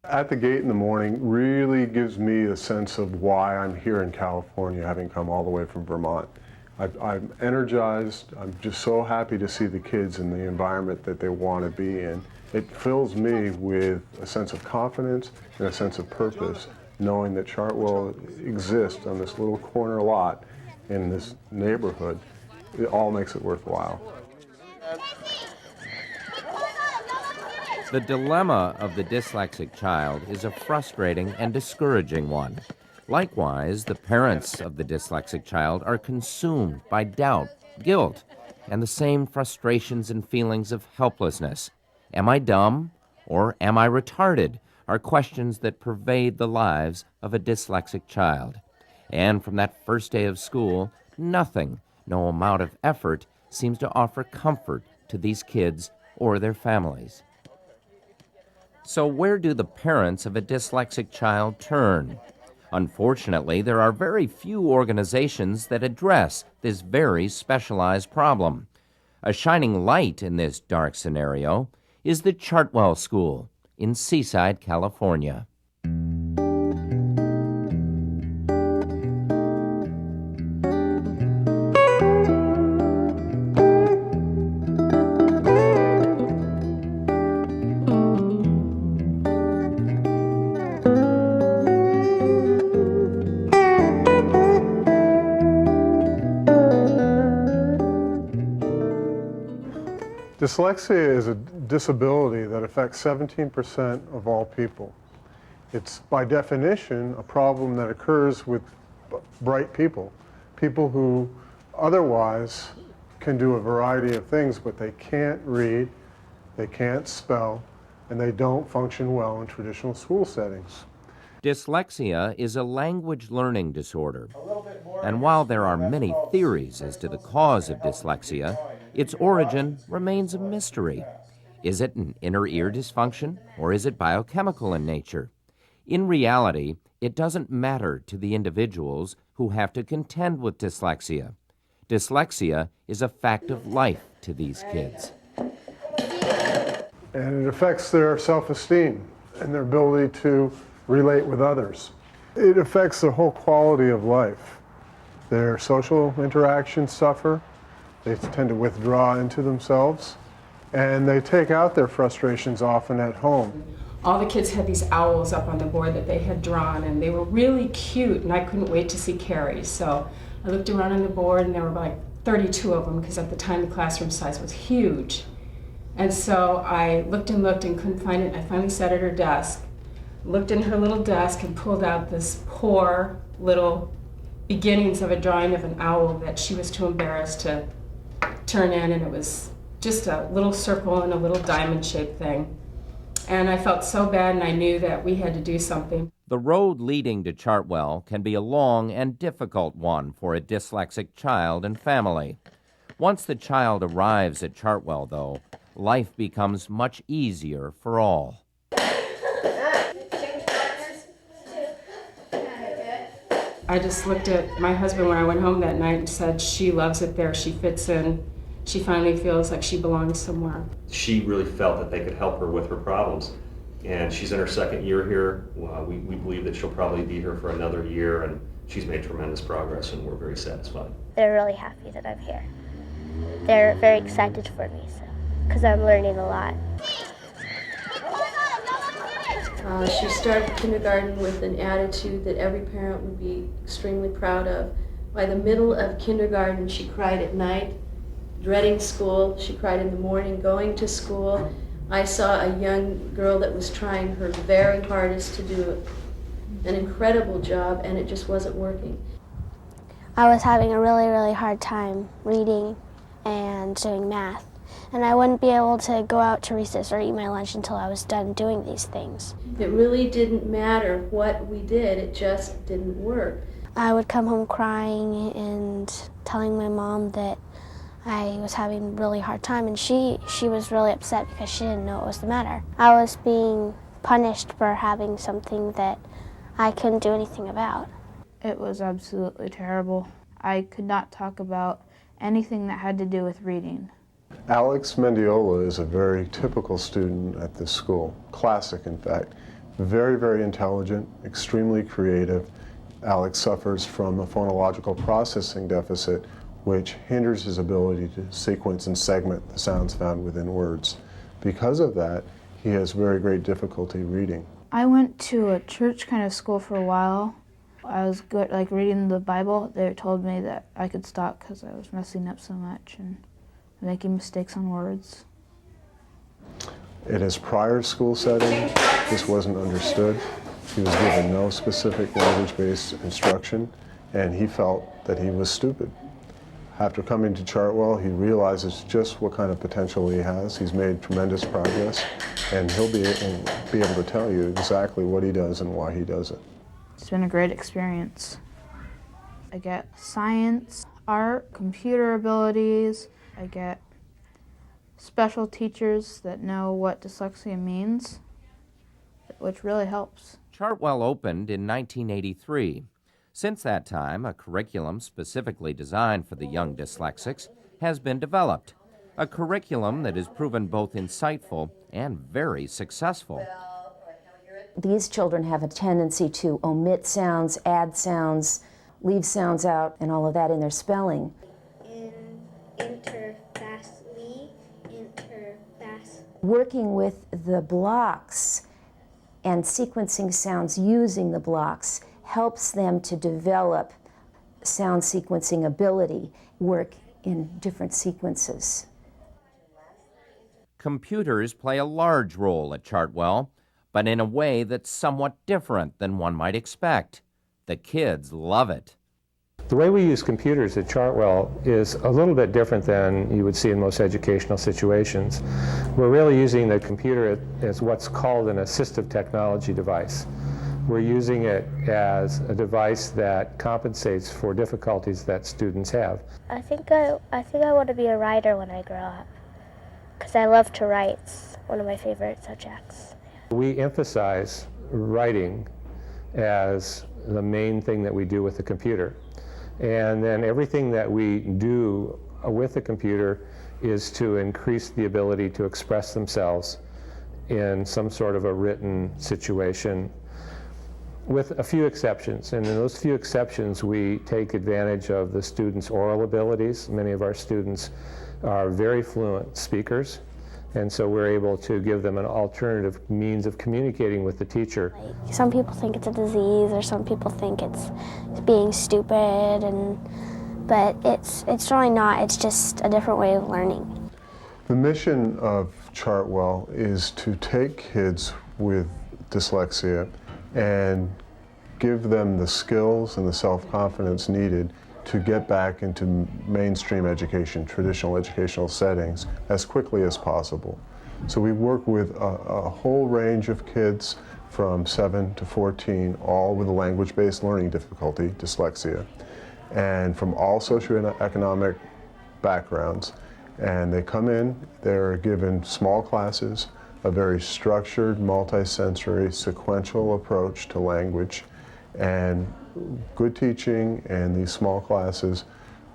At the gate in the morning really gives me a sense of why I'm here in California, having come all the way from Vermont. I'm energized. I'm just so happy to see the kids in the environment that they want to be in. It fills me with a sense of confidence and a sense of purpose, knowing that Chartwell exists on this little corner lot in this neighborhood. It all makes it worthwhile. The dilemma of the dyslexic child is a frustrating and discouraging one. Likewise, the parents of the dyslexic child are consumed by doubt, guilt, and the same frustrations and feelings of helplessness. Am I dumb or am I retarded are questions that pervade the lives of a dyslexic child. And from that first day of school, nothing, no amount of effort, seems to offer comfort to these kids or their families. So where do the parents of a dyslexic child turn? Unfortunately, there are very few organizations that address this very specialized problem. A shining light in this dark scenario is the Chartwell School in Seaside, California. Dyslexia is a disability that affects 17% of all people. It's by definition a problem that occurs with bright people, people who otherwise can do a variety of things, but they can't read, they can't spell, and they don't function well in traditional school settings. Dyslexia is a language learning disorder, and while there are many theories as to the cause of dyslexia, its origin remains a mystery. Is it an inner ear dysfunction, or is it biochemical in nature? In reality, it doesn't matter to the individuals who have to contend with dyslexia. Dyslexia is a fact of life to these kids. And it affects their self-esteem and their ability to relate with others. It affects their whole quality of life. Their social interactions suffer. They tend to withdraw into themselves, and they take out their frustrations often at home. All the kids had these owls up on the board that they had drawn, and they were really cute, and I couldn't wait to see Carrie's. So I looked around on the board, and there were like 32 of them, because at the time the classroom size was huge. And so I looked and couldn't find it, and I finally sat at her desk, looked in her little desk, and pulled out this poor little beginnings of a drawing of an owl that she was too embarrassed to turn in, and it was just a little circle and a little diamond-shaped thing. And I felt so bad, and I knew that we had to do something. The road leading to Chartwell can be a long and difficult one for a dyslexic child and family. Once the child arrives at Chartwell, though, life becomes much easier for all. I just looked at my husband when I went home that night and said, she loves it there, she fits in, she finally feels like she belongs somewhere. She really felt that they could help her with her problems. And she's in her second year here. We believe that she'll probably be here for another year, and she's made tremendous progress, and we're very satisfied. They're really happy that I'm here. They're very excited for me, because I'm learning a lot. She started kindergarten with an attitude that every parent would be extremely proud of. By the middle of kindergarten, she cried at night, dreading school. She cried in the morning, going to school. I saw a young girl that was trying her very hardest to do an incredible job, and it just wasn't working. I was having a really, really hard time reading and doing math. And I wouldn't be able to go out to recess or eat my lunch until I was done doing these things. It really didn't matter what we did, it just didn't work. I would come home crying and telling my mom that I was having a really hard time, and she was really upset because she didn't know what was the matter. I was being punished for having something that I couldn't do anything about. It was absolutely terrible. I could not talk about anything that had to do with reading. Alex Mendiola is a very typical student at this school, classic in fact. Very, very intelligent, extremely creative. Alex suffers from a phonological processing deficit, which hinders his ability to sequence and segment the sounds found within words. Because of that, he has very great difficulty reading. I went to a church kind of school for a while. I was good, like reading the Bible. They told me that I could stop because I was messing up so much and making mistakes on words. In his prior school setting, this wasn't understood. He was given no specific language-based instruction, and he felt that he was stupid. After coming to Chartwell, he realizes just what kind of potential he has. He's made tremendous progress, and he'll be able to tell you exactly what he does and why he does it. It's been a great experience. I get science, art, computer abilities. I get special teachers that know what dyslexia means, which really helps. Chartwell opened in 1983. Since that time, a curriculum specifically designed for the young dyslexics has been developed, a curriculum that has proven both insightful and very successful. These children have a tendency to omit sounds, add sounds, leave sounds out, and all of that in their spelling. Working with the blocks and sequencing sounds using the blocks helps them to develop sound sequencing ability, work in different sequences. Computers play a large role at Chartwell, but in a way that's somewhat different than one might expect. The kids love it. The way we use computers at Chartwell is a little bit different than you would see in most educational situations. We're really using the computer as what's called an assistive technology device. We're using it as a device that compensates for difficulties that students have. I think I want to be a writer when I grow up, because I love to write. It's one of my favorite subjects. We emphasize writing as the main thing that we do with the computer. And then everything that we do with the computer is to increase the ability to express themselves in some sort of a written situation, with a few exceptions. And in those few exceptions, we take advantage of the students' oral abilities. Many of our students are very fluent speakers, and so we're able to give them an alternative means of communicating with the teacher. Some people think it's a disease, or some people think it's being stupid, but it's really not. It's just a different way of learning. The mission of Chartwell is to take kids with dyslexia and give them the skills and the self-confidence needed to get back into mainstream education, traditional educational settings, as quickly as possible. So we work with a whole range of kids from 7 to 14, all with a language-based learning difficulty, dyslexia, and from all socioeconomic backgrounds. And they come in, they're given small classes, a very structured, multisensory, sequential approach to language, and good teaching, and these small classes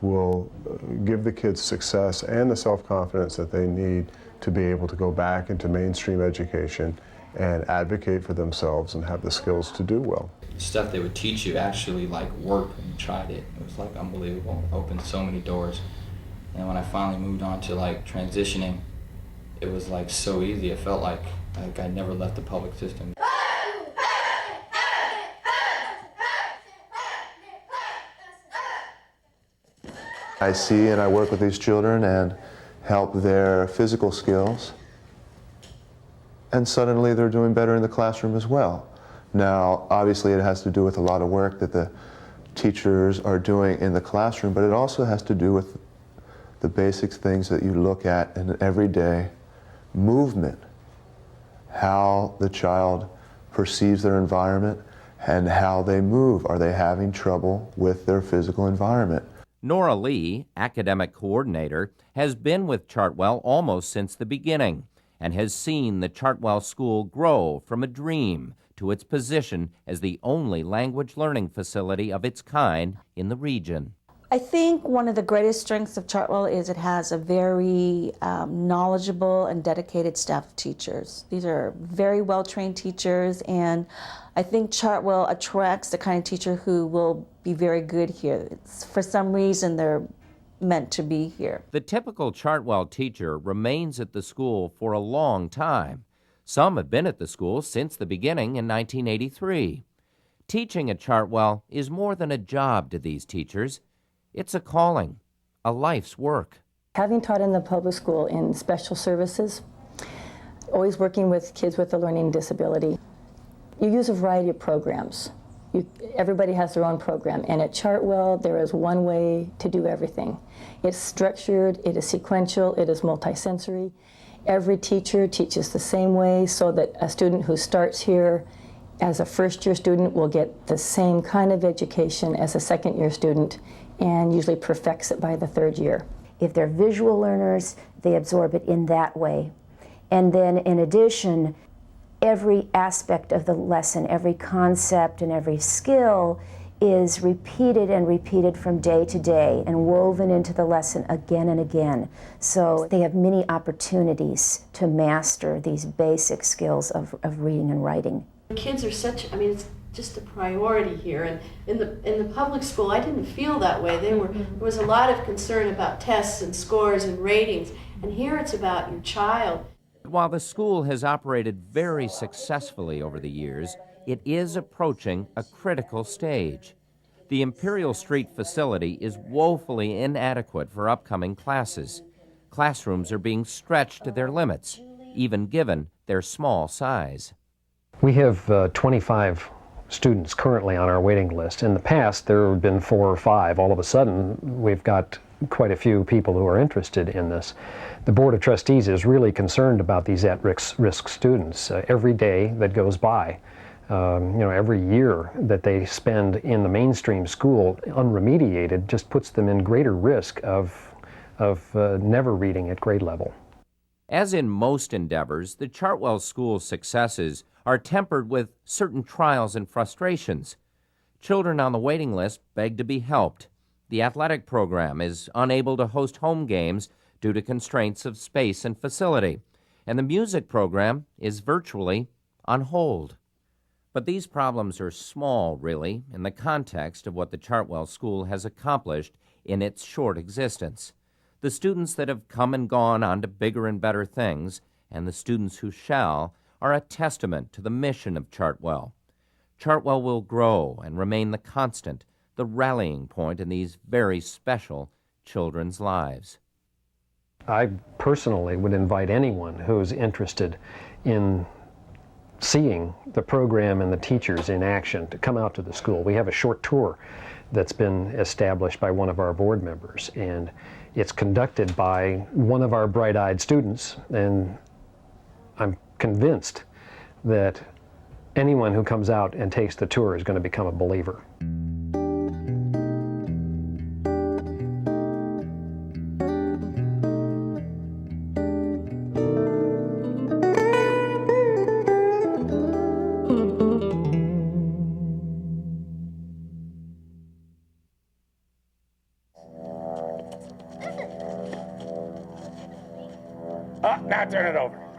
will give the kids success and the self-confidence that they need to be able to go back into mainstream education and advocate for themselves and have the skills to do well. Stuff they would teach you actually like worked when you tried it. It was like unbelievable. It opened so many doors. And when I finally moved on to like transitioning, it was like so easy. It felt like I never left the public system. I see and I work with these children and help their physical skills, and suddenly they're doing better in the classroom as well. Now, obviously it has to do with a lot of work that the teachers are doing in the classroom, but it also has to do with the basic things that you look at in everyday movement, how the child perceives their environment and how they move. Are they having trouble with their physical environment? Nora Lee, academic coordinator, has been with Chartwell almost since the beginning and has seen the Chartwell School grow from a dream to its position as the only language learning facility of its kind in the region. I think one of the greatest strengths of Chartwell is it has a very knowledgeable and dedicated staff of teachers. These are very well-trained teachers, and I think Chartwell attracts the kind of teacher who will be very good here. For some reason, they're meant to be here. The typical Chartwell teacher remains at the school for a long time. Some have been at the school since the beginning in 1983. Teaching at Chartwell is more than a job to these teachers. It's a calling, a life's work. Having taught in the public school in special services, always working with kids with a learning disability, you use a variety of programs. Everybody has their own program, and at Chartwell there is one way to do everything. It's structured, it is sequential, it is multisensory. Every teacher teaches the same way so that a student who starts here as a first-year student will get the same kind of education as a second-year student, and usually perfects it by the third year. If they're visual learners, they absorb it in that way. And then in addition, every aspect of the lesson, every concept and every skill is repeated and repeated from day to day and woven into the lesson again and again. So they have many opportunities to master these basic skills of reading and writing. Kids are such, I mean, it's just a priority here, and in the public school I didn't feel that way. There was a lot of concern about tests and scores and ratings, and here it's about your child. While the school has operated very successfully over the years, it is approaching a critical stage. The Imperial Street facility is woefully inadequate for upcoming classes. Classrooms are being stretched to their limits, even given their small size. We have 25 students currently on our waiting list. In the past, there have been 4 or 5. All of a sudden, we've got quite a few people who are interested in this. The Board of Trustees is really concerned about these at-risk students. Every day that goes by, every year that they spend in the mainstream school unremediated just puts them in greater risk of never reading at grade level. As in most endeavors, the Chartwell School's successes are tempered with certain trials and frustrations. Children on the waiting list beg to be helped. The athletic program is unable to host home games due to constraints of space and facility, and the music program is virtually on hold. But these problems are small, really, in the context of what the Chartwell School has accomplished in its short existence. The students that have come and gone on to bigger and better things, and the students who shall, are a testament to the mission of Chartwell. Chartwell will grow and remain the constant, the rallying point in these very special children's lives. I personally would invite anyone who's interested in seeing the program and the teachers in action to come out to the school. We have a short tour that's been established by one of our board members, and it's conducted by one of our bright-eyed students, and I'm convinced that anyone who comes out and takes the tour is going to become a believer. Now turn it over.